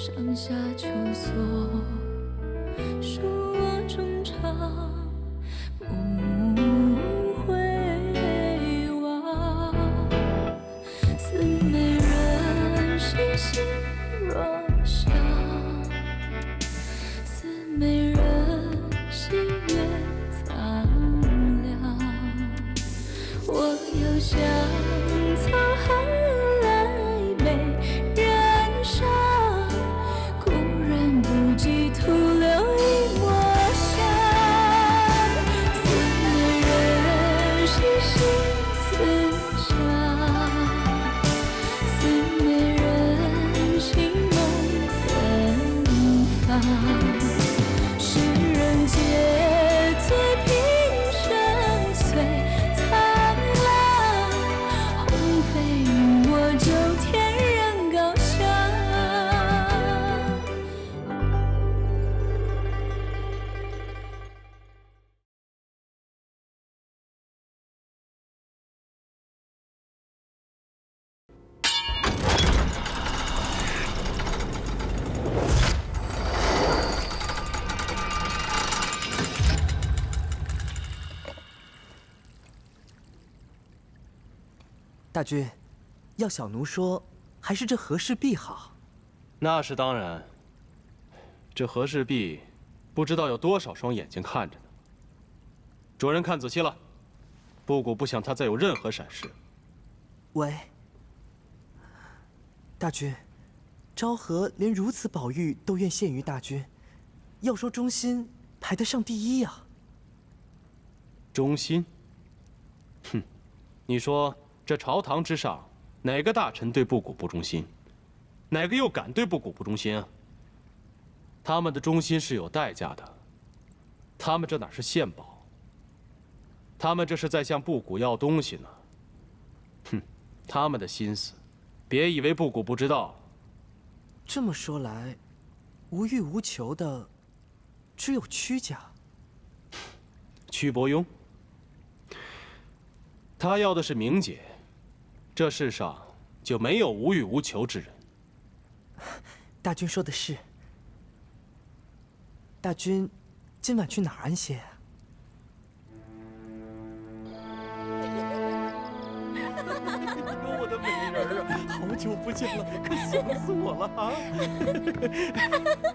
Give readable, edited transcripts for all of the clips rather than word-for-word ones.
上下求索，恕我衷肠不回望。似美人兮兮若相，似美人兮月苍凉。我又想沧海来被人伤，故人不及徒留一抹香。似美人兮兮自相，似美人心梦芬芳。世人皆醉平生碎苍凉，鸿飞与我就天人高翔。大君，要小奴说，还是这和氏璧好。那是当然。这和氏璧，不知道有多少双眼睛看着呢。主人看仔细了，布谷不想他再有任何闪失。喂，大君，昭和连如此宝玉都愿献于大君，要说忠心，排得上第一呀。忠心？哼，你说这朝堂之上，哪个大臣对布谷不忠心？哪个又敢对布谷不忠心啊？他们的忠心是有代价的，他们这哪是献宝？他们这是在向布谷要东西呢。哼，他们的心思，别以为布谷不知道。这么说来，无欲无求的，只有屈家。屈伯庸，他要的是名节，这世上就没有无欲无求之人。大君说的是。大君，今晚去哪儿安歇啊？我的美人啊，好久不见了，可想死我了啊！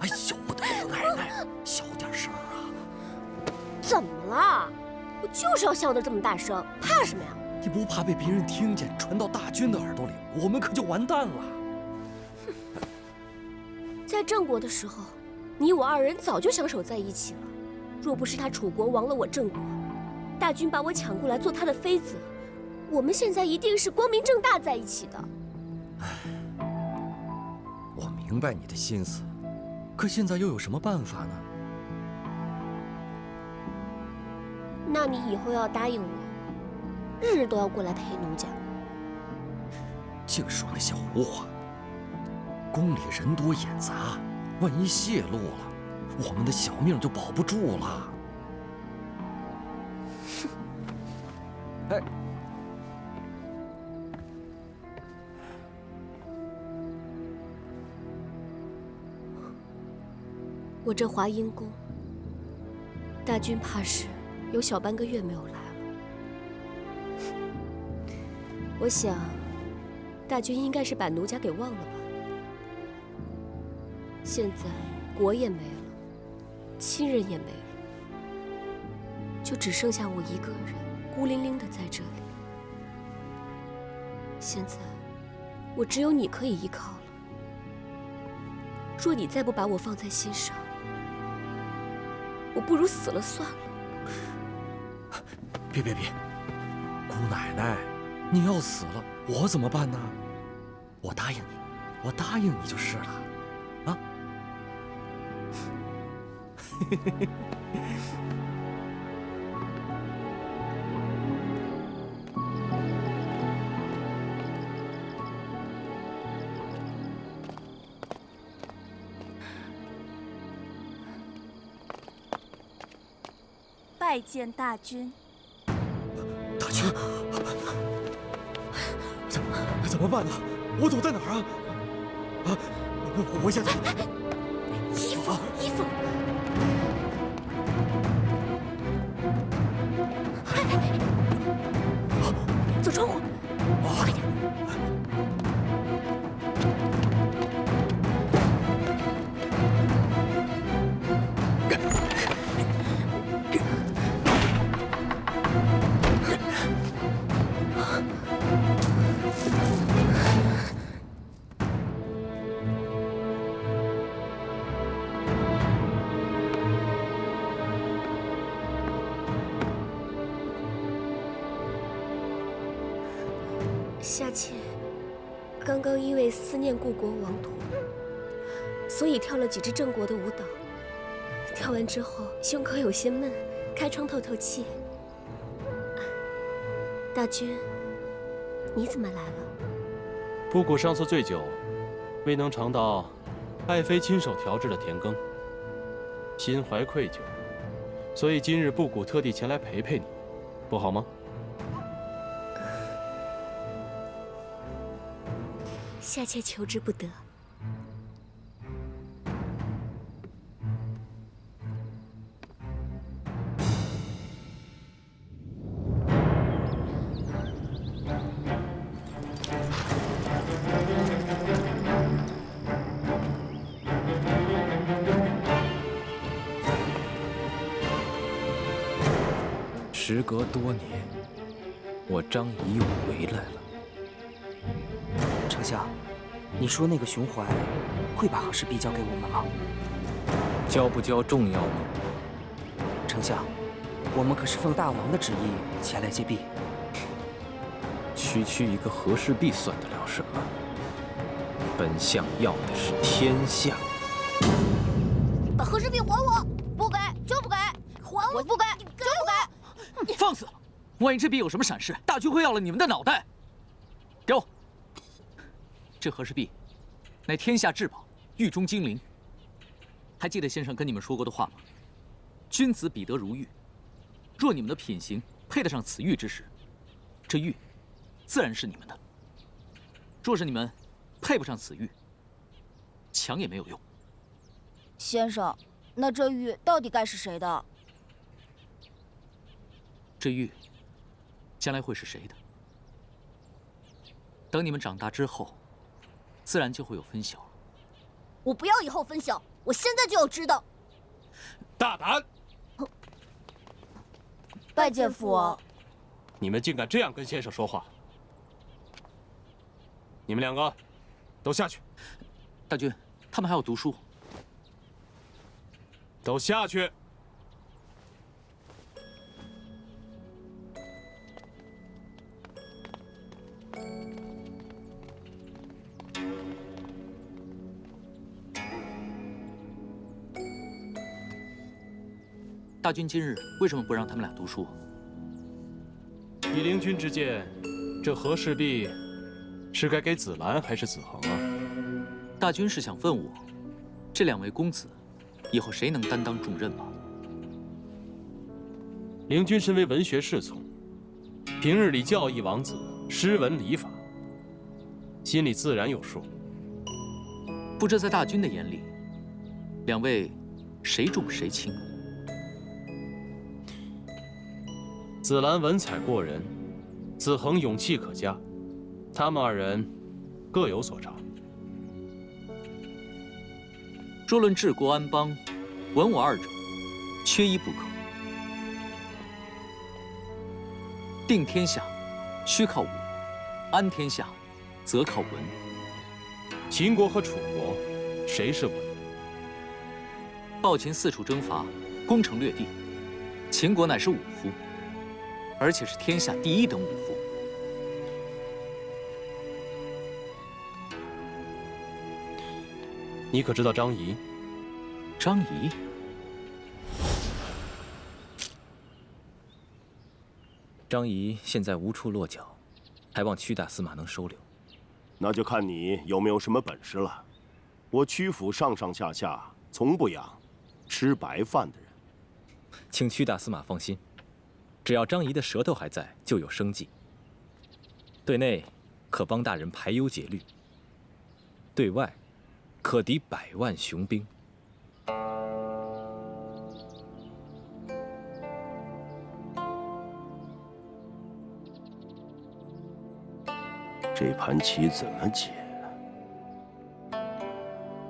哎呦，我的奶奶，小点声啊！怎么了？我就是要笑得这么大声，怕什么呀？你不怕被别人听见，传到大军的耳朵里，我们可就完蛋了。在郑国的时候，你我二人早就相守在一起了。若不是他楚国亡了我郑国，大军把我抢过来做他的妃子，我们现在一定是光明正大在一起的。我明白你的心思，可现在又有什么办法呢？那你以后要答应我，日日都要过来陪奴家。净说那些胡话。宫里人多眼杂，万一泄露了，我们的小命就保不住了。哎，我这华阴宫，大军怕是有小半个月没有来了。我想，大军应该是把奴家给忘了吧。现在国也没了，亲人也没了，就只剩下我一个人孤零零的在这里。现在我只有你可以依靠了。若你再不把我放在心上，我不如死了算了。别，姑奶奶，你要死了，我怎么办呢？我答应你就是了。啊！拜见大君。大军，怎么办呢？我躲在哪儿啊？啊！我想走。衣服，衣服。走窗户，快点！夏妾刚刚因为思念故国王土，所以跳了几支郑国的舞蹈。跳完之后胸口有些闷，开窗透透气。大君，你怎么来了？布谷上次醉酒，未能尝到爱妃亲手调制的甜羹，心怀愧疚，所以今日布谷特地前来陪陪你，不好吗？夏妾求之不得。时隔多年，我张仪又回来了。丞相，你说那个熊怀会把和氏璧交给我们吗？交不交重要吗？丞相，我们可是奉大王的旨意前来接璧。区区一个和氏璧算得了什么？本相要的是天下。把和氏璧还我！不给就不给，还我！不给就不给！放肆！万一这璧有什么闪失，大军会要了你们的脑袋。给我！这和氏璧，乃天下至宝，玉中精灵。还记得先生跟你们说过的话吗？君子比得如玉。若你们的品行配得上此玉之时，这玉自然是你们的。若是你们配不上此玉，抢也没有用。先生，那这玉到底该是谁的？这玉将来会是谁的？等你们长大之后，自然就会有分晓了。我不要以后分晓，我现在就要知道。大胆！拜见父王。你们竟敢这样跟先生说话！你们两个都下去。大军，他们还要读书。都下去。大军今日为什么不让他们俩读书？以灵君之见，这和氏璧是该给子兰还是子恒啊？大军是想问我，这两位公子以后谁能担当重任吗？灵君身为文学侍从，平日里教义王子诗文礼法，心里自然有数。不知在大军的眼里，两位谁重谁轻？子兰文采过人，子恒勇气可嘉，他们二人各有所长。若论治国安邦，文武二者缺一不可。定天下须靠武，安天下则靠文。秦国和楚国，谁是文？暴秦四处征伐，攻城略地，秦国乃是武夫，而且是天下第一等武夫。你可知道张仪？张仪，张仪现在无处落脚，还望屈大司马能收留。那就看你有没有什么本事了。我曲府上上下下从不养吃白饭的人。请屈大司马放心，只要张仪的舌头还在，就有生计。对内可帮大人排忧解虑，对外可敌100万雄兵。这盘棋怎么解？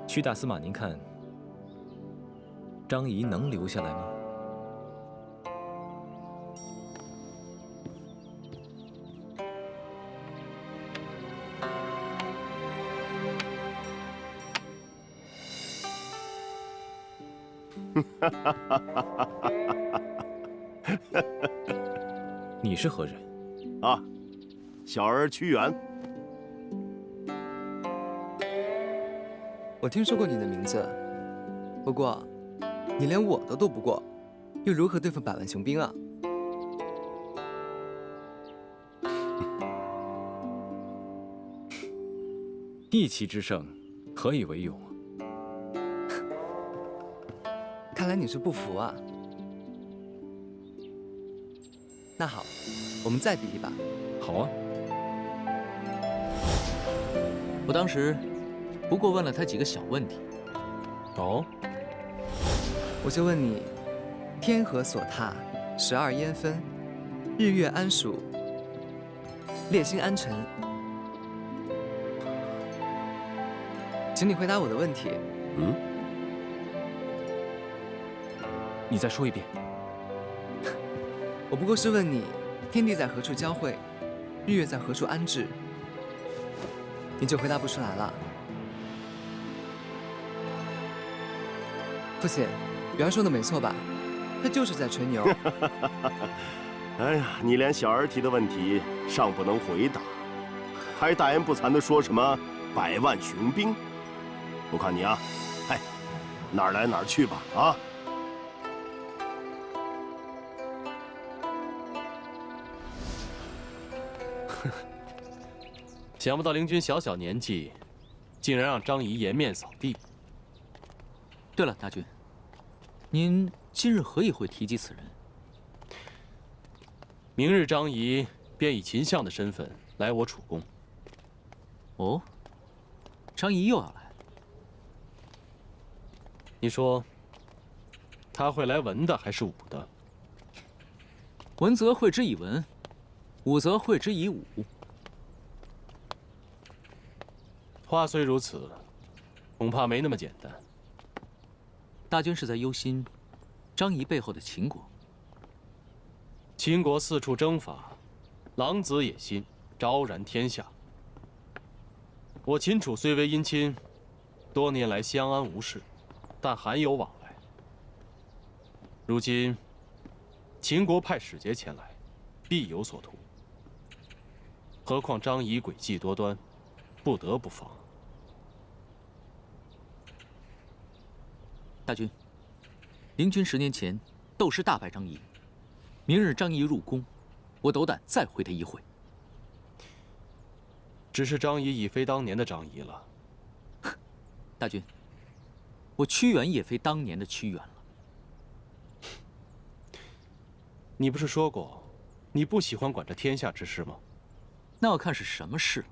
屈大司马，您看，张仪能留下来吗？你是何人？啊，小儿屈原。我听说过你的名字，不过你连我都斗不过，又如何对付100万雄兵啊？一骑之胜，何以为勇？看来你是不服啊。那好，我们再比一把。好啊。我当时不过问了他几个小问题。哦，我就问你：天河所踏，12烟分，日月安属，列星安辰。请你回答我的问题。你再说一遍。我不过是问你，天地在何处交汇，日月在何处安置，你就回答不出来了。父亲，原说的没错吧？他就是在吹牛。哎呀，你连小儿提的问题尚不能回答，还大言不惭地说什么100万雄兵？我看你啊，哎，哪儿来哪儿去吧啊！想不到灵君小小年纪，竟然让张仪颜面扫地。对了，大军，您今日何以会提及此人？明日张仪便以秦相的身份来我楚宫。哦，张仪又要来？你说，他会来文的还是武的？文则会之以文，武则会之以武。话虽如此，恐怕没那么简单。大军是在忧心张仪背后的秦国。秦国四处征伐，狼子野心，昭然天下。我秦楚虽为姻亲，多年来相安无事，但罕有往来。如今，秦国派使节前来，必有所图。何况张仪诡计多端，不得不防。大军，灵军10年前斗师大败张仪，明日张仪入宫，我斗胆再会他一回。只是张仪已非当年的张仪了。大军，我屈原也非当年的屈原了。你不是说过，你不喜欢管这天下之事吗？那要看是什么事了。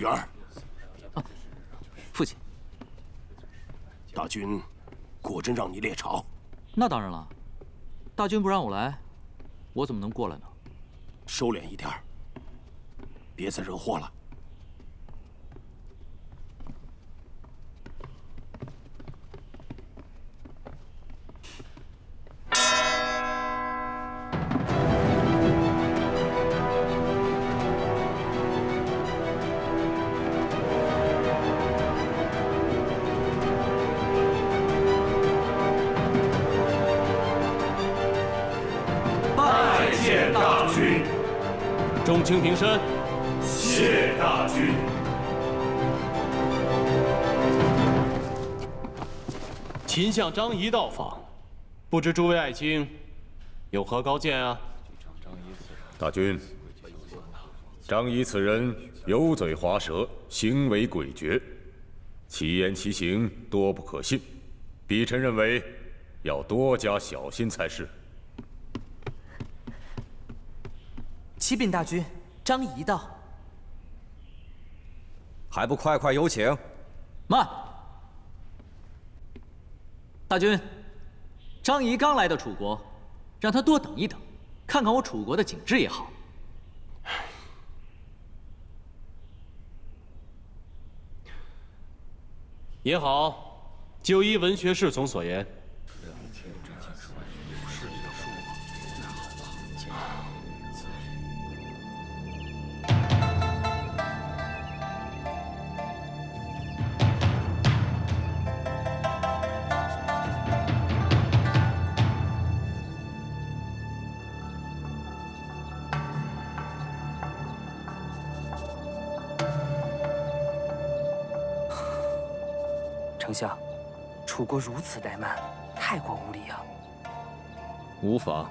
元儿，父亲，大军果真让你猎巢？那当然了，大军不让我来，我怎么能过来呢？收敛一点儿，别再惹祸了。拜卿平身。谢大军。秦相张仪到访，不知诸位爱卿有何高见啊？大君，张仪此人油嘴滑舌，行为诡谲，其言其行多不可信，鄙臣认为要多加小心才是。启禀大君，张仪到。还不快快有请！慢！大君，张仪刚来到楚国，让他多等一等，看看我楚国的景致也好。也好，就依文学侍从所言。丞相，楚国如此怠慢，太过无礼啊！无妨，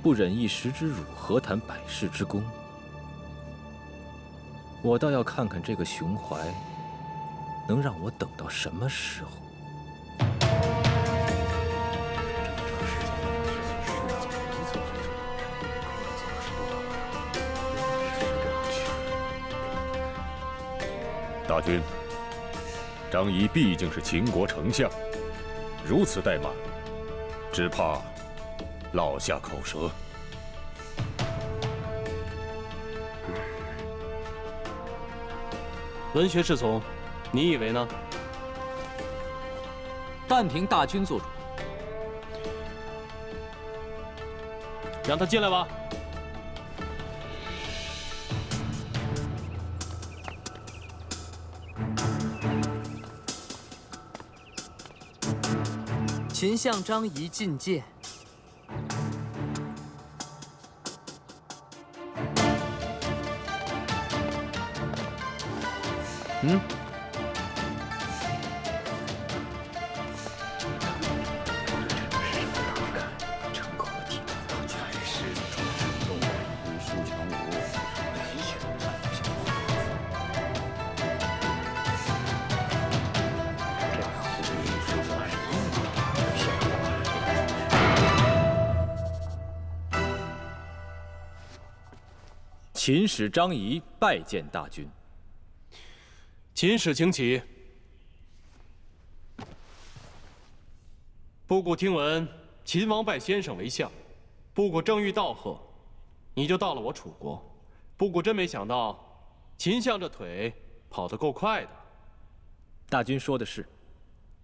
不忍一时之辱，何谈百世之功？我倒要看看这个熊怀能让我等到什么时候。大君。张仪毕竟是秦国丞相，如此怠慢，只怕落下口舌。文学侍从，你以为呢？但凭大君做主。让他进来吧。秦相张仪觐见。秦使张仪拜见大君。秦使请起。布谷听闻秦王拜先生为相，布谷正欲道贺，你就到了我楚国。布谷真没想到，秦相这腿跑得够快的。大君说的是，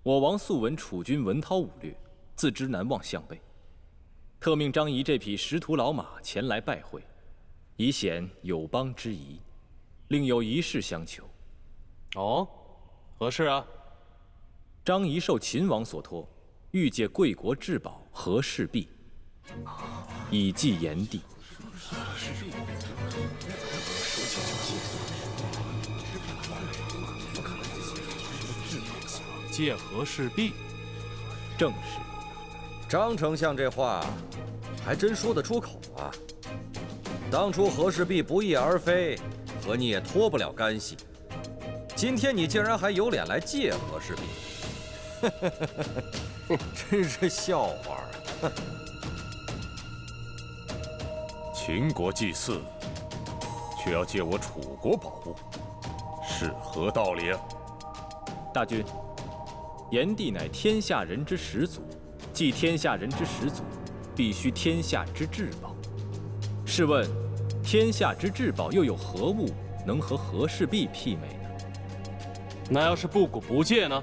我王素闻楚军文韬武略，自知难望项背，特命张仪这匹识途老马前来拜会。以显友邦之谊，另有一事相求。哦，何事啊？张仪受秦王所托，欲借贵国至宝和氏璧，以祭炎帝。借和氏璧，正是。张丞相这话，还真说得出口啊！当初和氏璧不翼而飞，和你也脱不了干系。今天你竟然还有脸来借和氏璧，真是笑话啊！秦国祭祀，却要借我楚国宝物，是何道理啊？大君，炎帝乃天下人之始祖，祭天下人之始祖，必须天下之至宝。试问，天下之至宝又有何物能和和氏璧媲美呢？那要是布谷不借呢？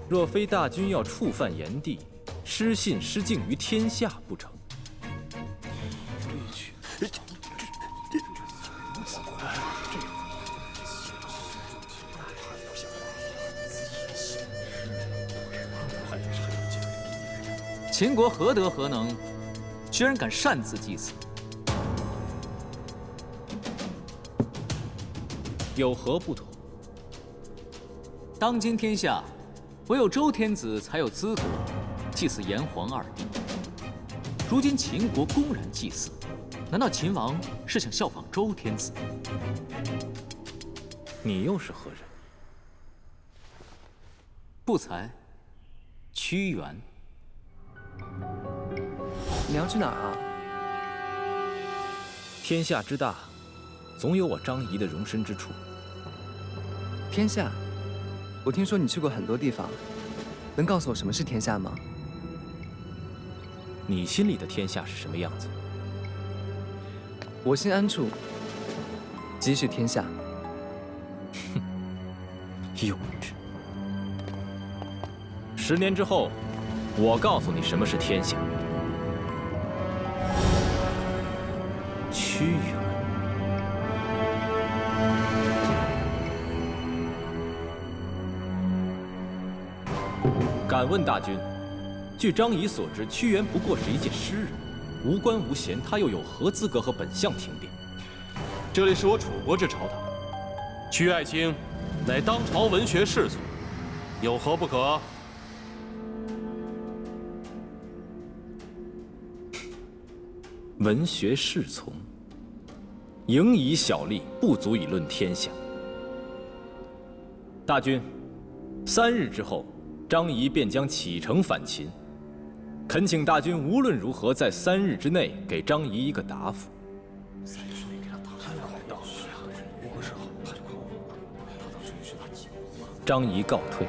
若非大君要触犯炎帝，失信失敬于天下不成？秦国何德何能，居然敢擅自祭祀？有何不妥？当今天下，唯有周天子才有资格祭祀炎黄二帝。如今秦国公然祭祀，难道秦王是想效仿周天子？你又是何人？不才，屈原。你要去哪儿啊？天下之大，总有我张仪的容身之处。天下？我听说你去过很多地方，能告诉我什么是天下吗？你心里的天下是什么样子？我心安处，即是天下。哼，幼稚。10年之后，我告诉你什么是天下。屈原。敢问大君，据张仪所知，屈原不过是一介诗人，无官无衔，他又有何资格和本相听辩？这里是我楚国之朝堂，屈爱卿乃当朝文学士族，有何不可？文学侍从，营以小利，不足以论天下。大君，3日之后，张仪便将启程返秦，恳请大君无论如何在3日之内给张仪一个答复。张仪告退。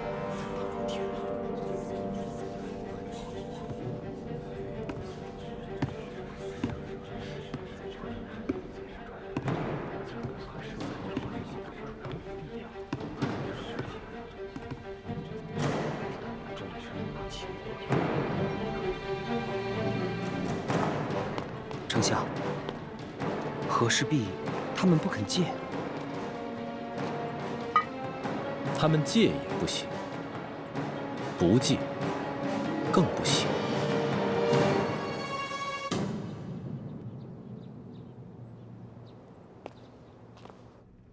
丞相，和氏璧他们不肯借。他们借也不行，不借更不行。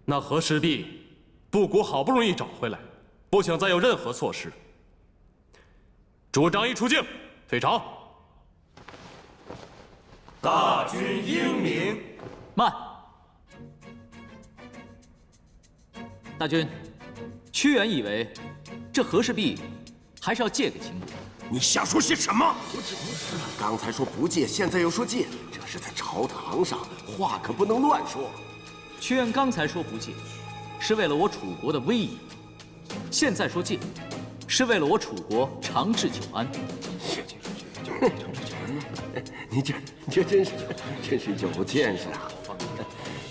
那和氏璧，布谷好不容易找回来，不想再有任何错失。主张仪出境，退朝。大军英明。慢。大军，屈原以为这和氏璧还是要借给秦国。你瞎说些什么？刚才说不借，现在又说借，这是在朝堂上，话可不能乱说。屈原刚才说不借，是为了我楚国的威仪；现在说借，是为了我楚国长治久安。你这真是有见识啊！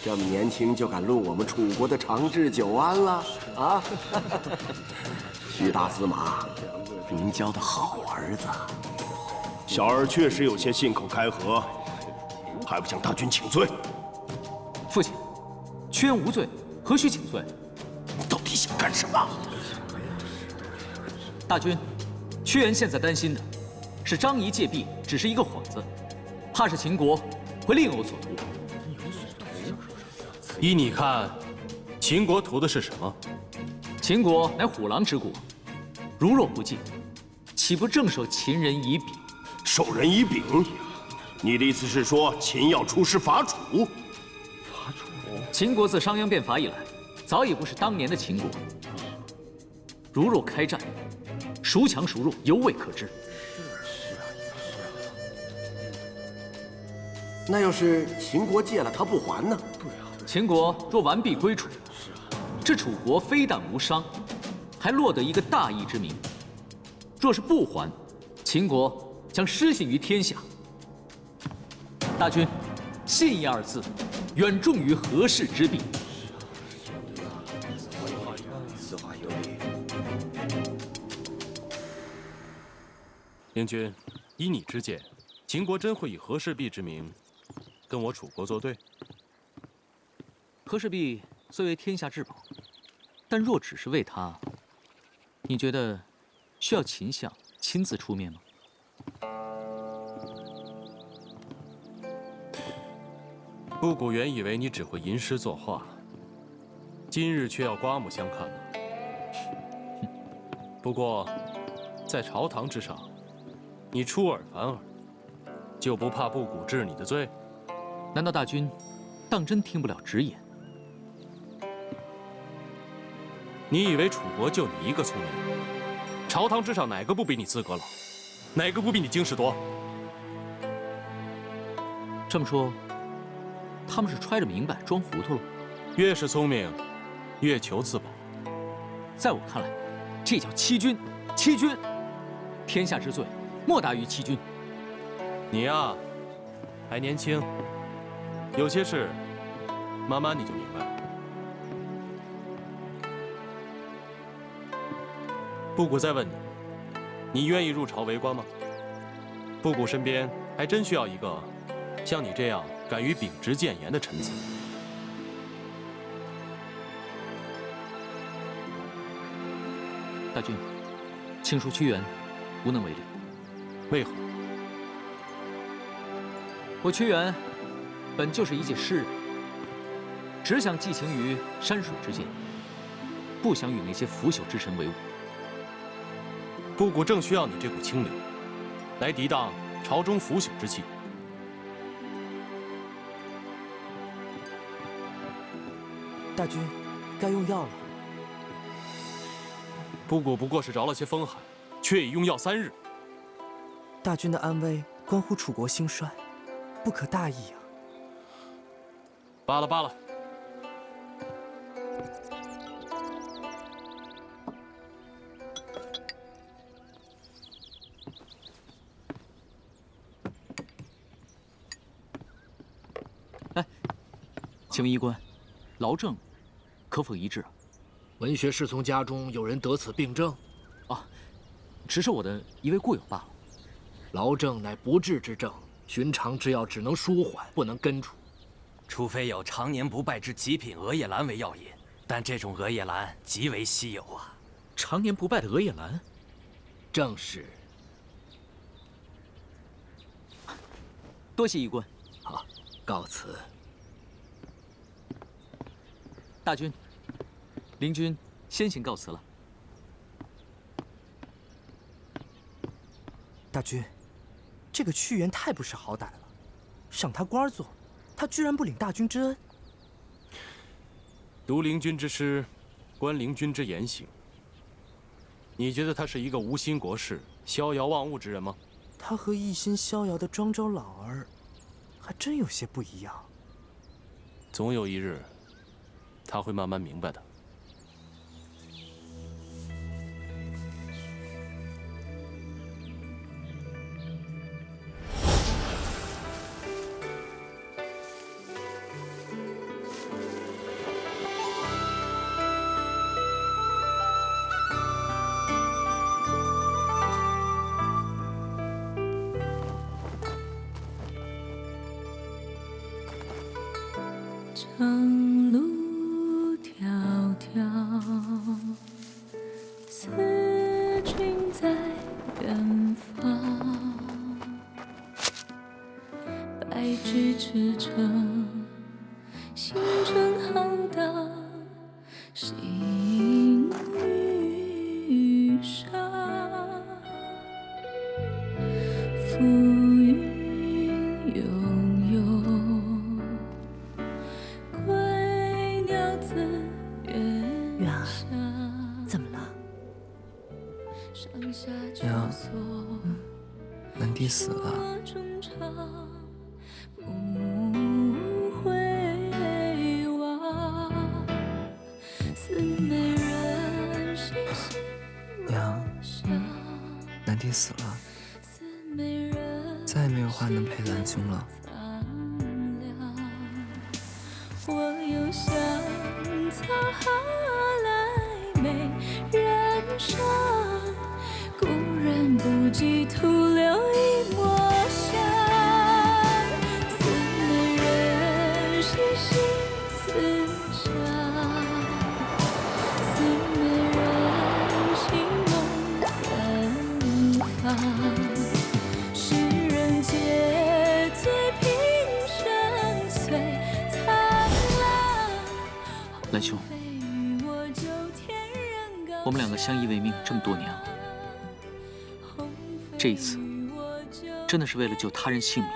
这么年轻就敢论我们楚国的长治久安了啊！徐大司马，您教的好儿子。小儿确实有些信口开河，还不向大军请罪？父亲，屈原无罪，何须请罪？你到底想干什么？大军，屈原现在担心的是张仪借璧只是一个幌子，怕是秦国会另有所图。依你看，秦国图的是什么？秦国乃虎狼之国，如若不借，岂不正受秦人以柄？受人以柄？你的意思是说秦要出师伐楚？秦国自商鞅变法以来，早已不是当年的秦国。如若开战，孰强孰弱，犹未可知。那要是秦国借了他不还呢？秦国若完璧归楚，这楚国非但无伤，还落得一个大义之名。若是不还，秦国将失信于天下。大军，信义二字，远重于和氏之璧。此话有理。灵君，依你之见，秦国真会以和氏璧之名跟我楚国作对？和氏璧虽为天下至宝，但若只是为它，你觉得需要秦相亲自出面吗？布谷原以为你只会吟诗作画，今日却要刮目相看了。不过，在朝堂之上，你出尔反尔，就不怕不古治你的罪？难道大军当真听不了直言？你以为楚国就你一个聪明人？朝堂之上哪个不比你资格老？哪个不比你经世多？这么说，他们是揣着明白装糊涂了？越是聪明，越求自保。在我看来，这叫欺君！欺君！天下之罪，莫大于欺君。你呀，还年轻，有些事慢慢你就明白了。布谷再问你，你愿意入朝为官吗？布谷身边还真需要一个像你这样敢于秉直谏言的臣子。大军，请恕屈原无能为力。为何？我屈原本就是一介诗人，只想寄情于山水之间，不想与那些腐朽之神为伍。布谷正需要你这股清流，来涤荡朝中腐朽之气。大军，该用药了。布谷不过是着了些风寒，却已用药3日。大军的安危关乎楚国兴衰，不可大意啊！罢了罢了。请问医官，劳症可否医治啊？文学侍从家中有人得此病症？啊，只是我的一位故友罢了。劳症乃不治之症，寻常之药只能舒缓，不能根除。除非有常年不败之极品鹅叶兰为药引，但这种鹅叶兰极为稀有啊。常年不败的鹅叶兰？正是。多谢医官。好，告辞。大军，灵军先行告辞了。大军，这个屈原太不识好歹了，赏他官做，他居然不领大军之恩。读灵君之诗，观灵君之言行。你觉得他是一个无心国事、逍遥忘物之人吗？他和一心逍遥的庄周老儿，还真有些不一样。总有一日，他会慢慢明白的。长路迢迢，思君在远方。白驹驰骋，行程浩荡，行于上。浮云悠悠，归鸟自远下。怎么了？上下娘，南帝死了。娘，南帝死了，再也没有话能陪兰兄了。我又想草花来美人生，故人不及徒留一抹香。思美人细细思想，思美人心梦远方。世人皆醉。我们两个相依为命这么多年了，这一次真的是为了救他人性命，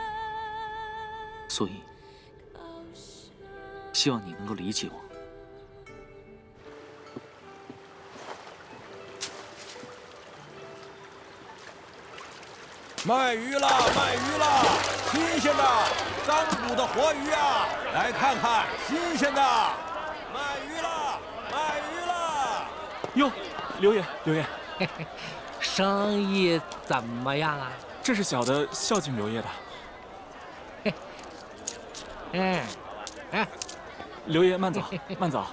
所以希望你能够理解我。卖鱼了，卖鱼了！新鲜的，刚捕的活鱼啊！来看看，新鲜的！卖鱼了，卖鱼了！哟，刘爷，刘爷，生意怎么样啊？这是小的孝敬刘爷的。刘爷慢走，慢走。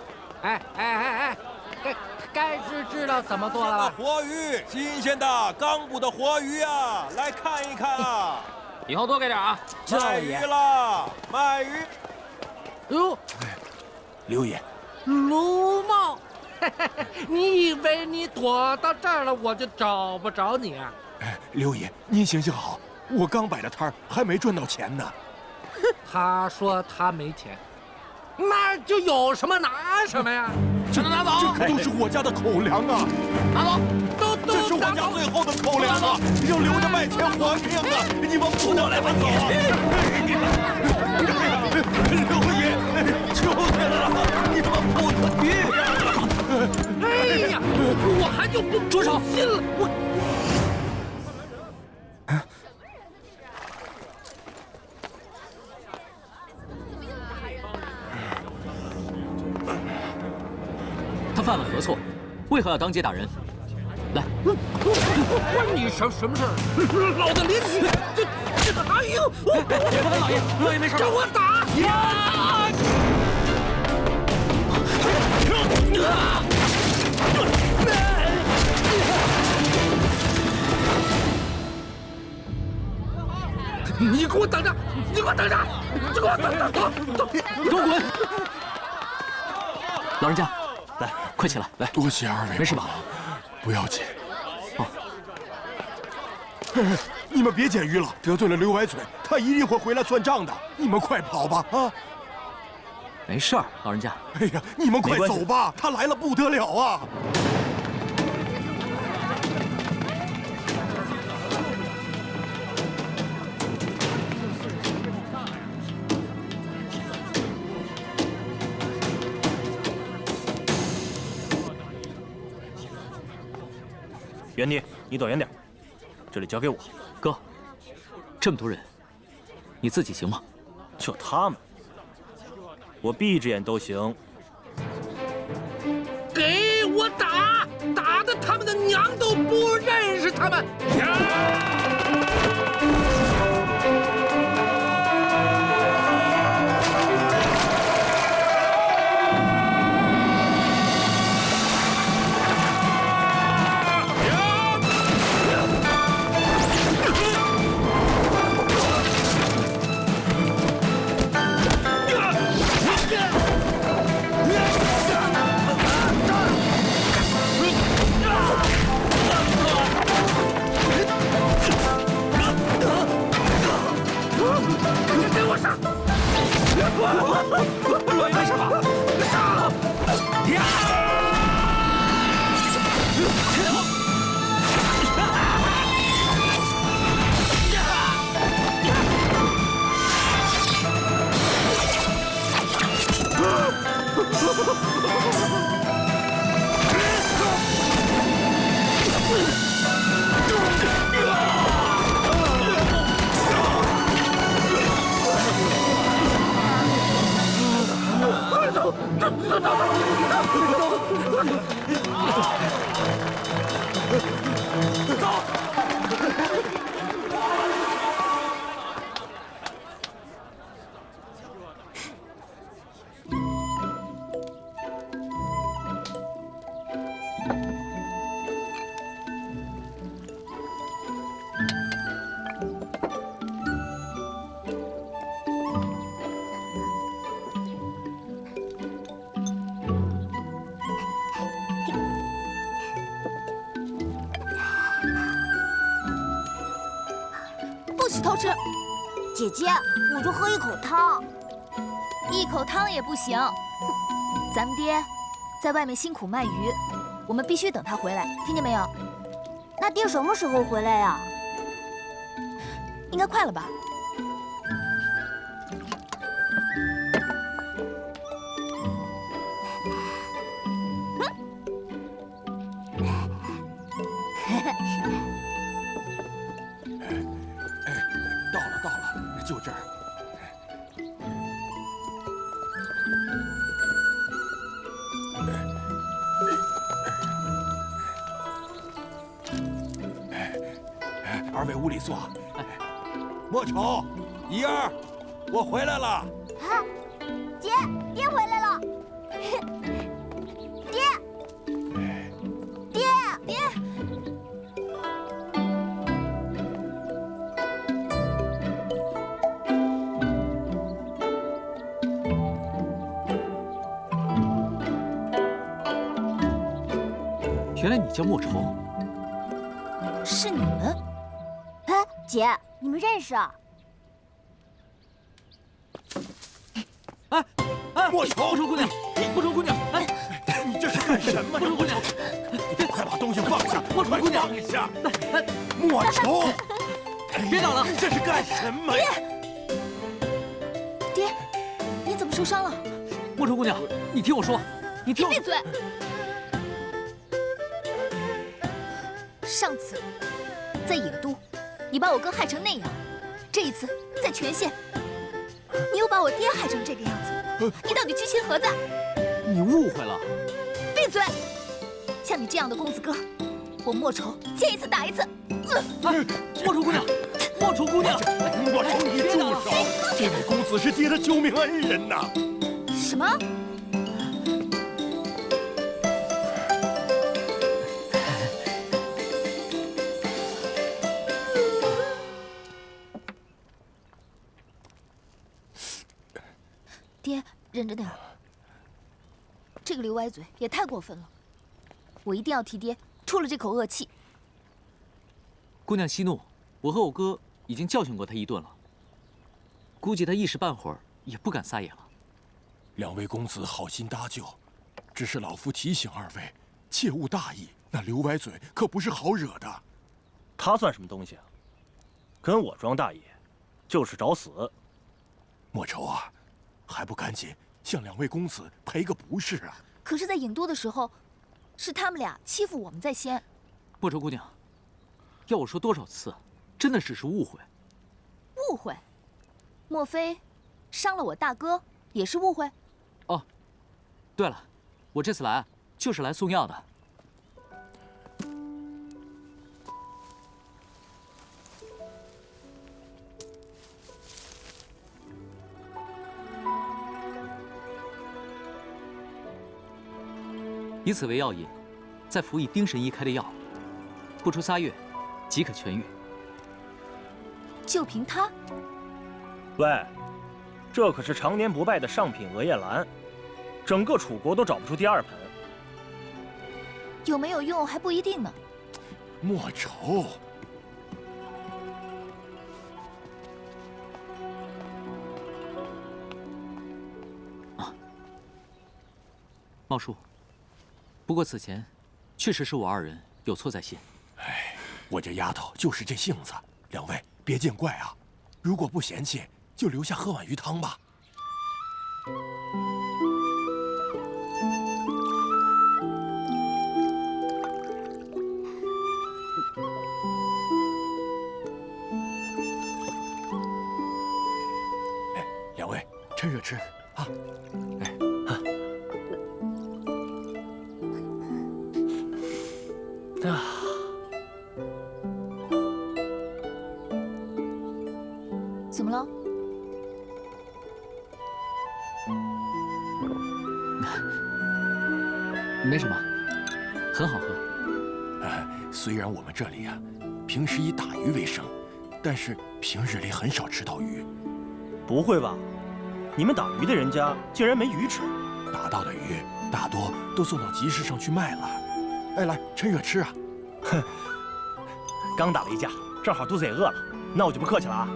该知道怎么做了吧？活鱼，新鲜的，刚捕的活鱼啊！来看一看啊！以后多给点啊！卖鱼了，卖鱼！哟，刘爷，卢茂，你以为你躲到这儿了，我就找不着你啊？刘爷，您行行好，我刚摆的摊儿，还没赚到钱呢。他说他没钱，那就有什么拿什么呀！全都拿走！这可都是我家的口粮啊！拿走，都这是我家最后的口粮啊！要留着卖钱还命啊！你们不能来搬走！刘爷，求你了，你们不能！哎呀，我还就不住手信了，我。他犯了何错？为何要当街打人？来，关你什么事儿？老子连你这哎呦！别怕，老爷，老爷没事。给我打！你给我等着！你给我等着！你给我等着！走！给我滚！老人家，来，快起来！来，多谢二位，没事吧？不要紧。哦，你们别捡鱼了，得罪了刘白嘴，他一定会回来算账的。你们快跑吧！啊！没事儿，老人家。哎呀，你们快走吧，他来了不得了啊！元弟，你躲远点，这里交给我。哥，这么多人，你自己行吗？就他们，我闭着眼都行。给我打！打的他们的娘都不认识他们！老爷没事吧？上！不许偷吃！姐姐，我就喝一口汤。一口汤也不行。咱们爹在外面辛苦卖鱼，我们必须等他回来，听见没有？那爹什么时候回来呀？应该快了吧？到了，就这儿。二位屋里坐。莫愁，怡儿，我回来了。啊，爹回来了。爹。原来你叫莫愁。是你们？哎，姐，你们认识啊？莫愁姑娘，哎，你这是干什么？莫愁姑娘，快把东西放下！莫愁姑娘，放下！莫愁，别打了！你这是干什么呀？爹，你怎么受伤了？莫愁姑娘，你听我说，你听我。闭嘴！上次在郢都，你把我哥害成那样；这一次在全县，你又把我爹害成这个样子。你到底居心何在？你误会了。闭嘴！像你这样的公子哥，我莫愁见一次打一次。莫愁姑娘，莫愁姑娘，莫愁，你住手！这位公子是爹的救命恩人呐！什么？爹，忍着点儿。这个刘歪嘴也太过分了，我一定要替爹出了这口恶气。姑娘息怒，我和我哥已经教训过他一顿了，估计他一时半会儿也不敢撒野了。两位公子好心搭救，只是老夫提醒二位，切勿大意。那刘歪嘴可不是好惹的。他算什么东西啊？跟我装大爷，就是找死。莫愁啊，还不赶紧向两位公子赔个不是啊！可是，在郢都的时候，是他们俩欺负我们在先。莫愁姑娘，要我说多少次，真的只是误会。误会？莫非伤了我大哥也是误会？哦，对了，我这次来就是来送药的。以此为药引，再服以丁神医开的药，不出3月，即可痊愈。就凭它？喂，这可是常年不败的上品鹅叶兰，整个楚国都找不出第2盆。有没有用还不一定呢。莫愁，茂叔。不过此前，确实是我2人有错在先。哎，我这丫头就是这性子，两位别见怪啊。如果不嫌弃，就留下喝碗鱼汤吧。哎，两位趁热吃啊！哎。啊，怎么了？没什么，很好喝。虽然我们这里呀，平时以打鱼为生，但是平日里很少吃到鱼。不会吧？你们打鱼的人家竟然没鱼吃？打到的鱼大多都送到集市上去卖了。哎，来，趁热吃啊！哼，刚打了一架，正好肚子也饿了，那我就不客气了啊。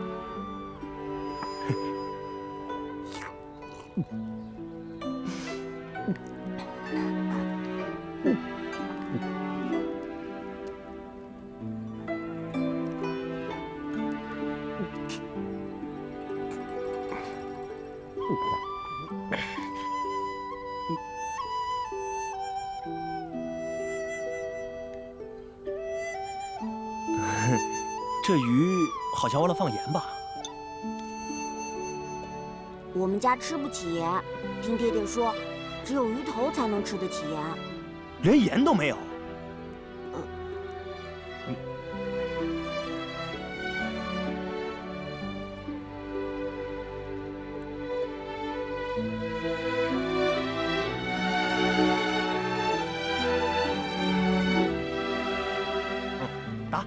这鱼好像忘了放盐吧？我们家吃不起盐，听爹爹说，只有鱼头才能吃得起盐。连盐都没有。打！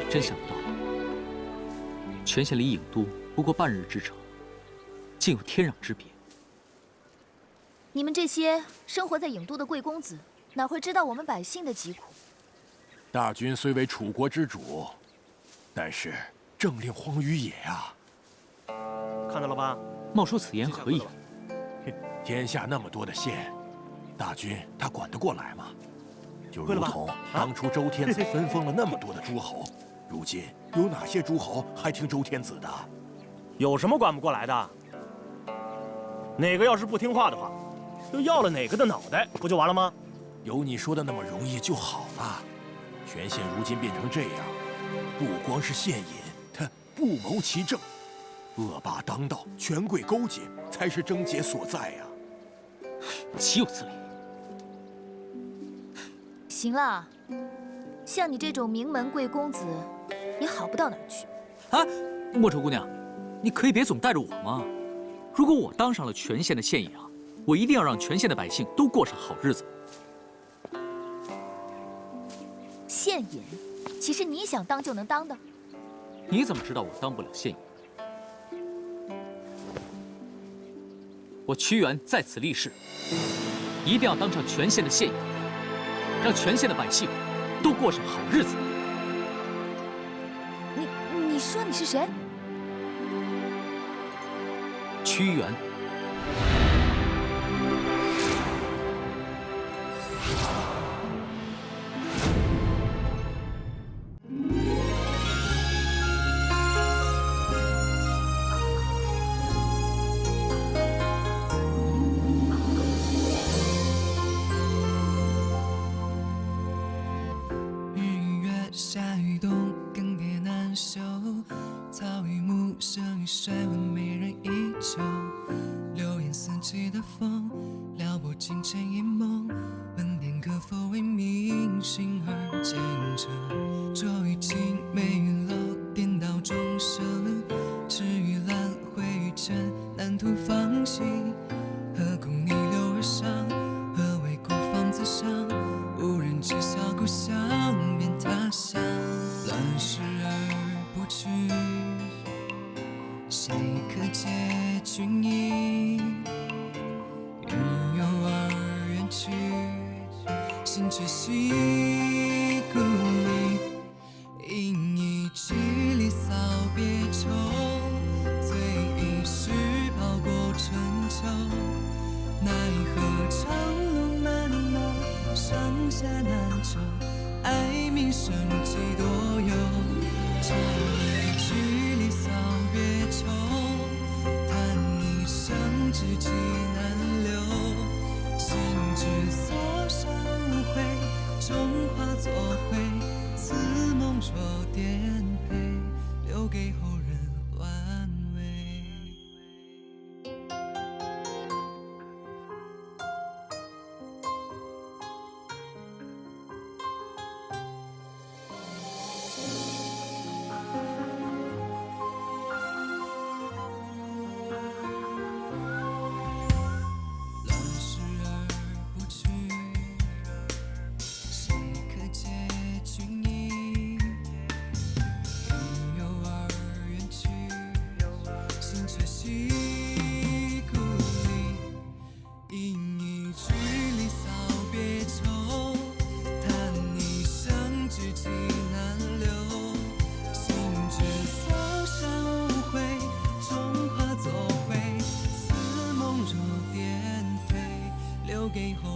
真想不到，权县离郢都不过半日之程，竟有天壤之别。你们这些生活在郢都的贵公子，哪会知道我们百姓的疾苦？大军虽为楚国之主，但是政令荒于野啊！看到了吧？冒出此言何意？天下那么多的县，大军他管得过来吗？就如同当初周天子分封了那么多的诸侯，如今有哪些诸侯还听周天子的？有什么管不过来的？哪个要是不听话的话，就要了哪个的脑袋，不就完了吗？有你说的那么容易就好了。全县如今变成这样，不光是县尹，他不谋其政，恶霸当道，权贵勾结，才是症结所在呀！岂有此理！行了，像你这种名门贵公子，也好不到哪儿去。啊，莫愁姑娘，你可以别总带着我吗？如果我当上了全县的县尹啊，我一定要让全县的百姓都过上好日子。县尹，岂是你想当就能当的？你怎么知道我当不了县尹？我屈原在此立誓，一定要当上全县的县尹，让全县的百姓都过上好日子。你说你是谁？屈原。下雨冬，更迭难休，草与木生于水，问美人依旧。流言四起的风，撩拨清晨一梦。问天可否为民心而见证？骤雨倾，美玉楼，颠倒众生。赤与蓝，灰与真，难图芳心。何故逆流而上？何为孤芳自赏？无人知晓故乡，变他乡。乱世而不去，谁可解君意？云游而远去，心却系故里。因一距离扫别愁，醉一时跑过春秋。奈何长路漫漫，上下难求，爱民生计多忧。长夜距离扫别愁，叹一生知己难留。心之所向无悔，终化作灰。此梦若颠沛，留给后人玩味。给后